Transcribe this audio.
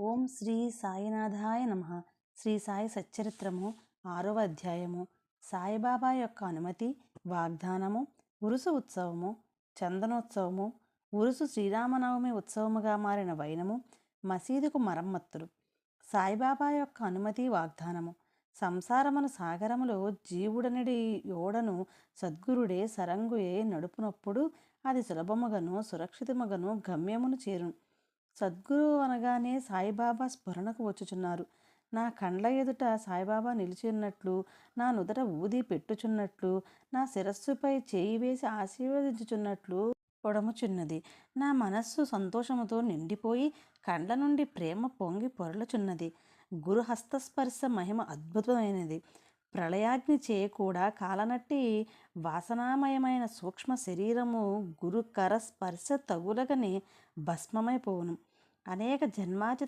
ఓం శ్రీ సాయినాథాయ నమః. శ్రీ సాయి సచ్చరిత్రము 6వ అధ్యాయము. సాయిబాబా యొక్క అనుమతి, వాగ్దానము, ఉరుసు ఉత్సవము, చందనోత్సవము, ఉరుసు శ్రీరామనవమి ఉత్సవముగా మారిన వైనము, మసీదుకు మరమ్మత్తులు. సాయిబాబా యొక్క అనుమతి, వాగ్దానము. సంసారమును సాగరములో జీవుడనిడి ఓడను సద్గురుడే సరంగుయే నడుపునప్పుడు అది సులభముగను సురక్షితముగను గమ్యమును చేరును. సద్గురువు అనగానే సాయిబాబా స్ఫురణకు వచ్చుచున్నారు. నా కండ్ల ఎదుట సాయిబాబా నిలిచిన్నట్లు, నా నుదట ఊది పెట్టుచున్నట్లు, నా శిరస్సుపై చేయి వేసి ఆశీర్వదించుచున్నట్లు పొడముచున్నది. నా మనస్సు సంతోషముతో నిండిపోయి కండ్ల నుండి ప్రేమ పొంగి పొరలుచున్నది. గురు హస్తస్పర్శ మహిమ అద్భుతమైనది. ప్రళయాగ్ని చే కూడా కాలనట్టి వాసనామయమైన సూక్ష్మ శరీరము గురు కర స్పర్శ తగులగనే భస్మమైపోవును. అనేక జన్మాచిత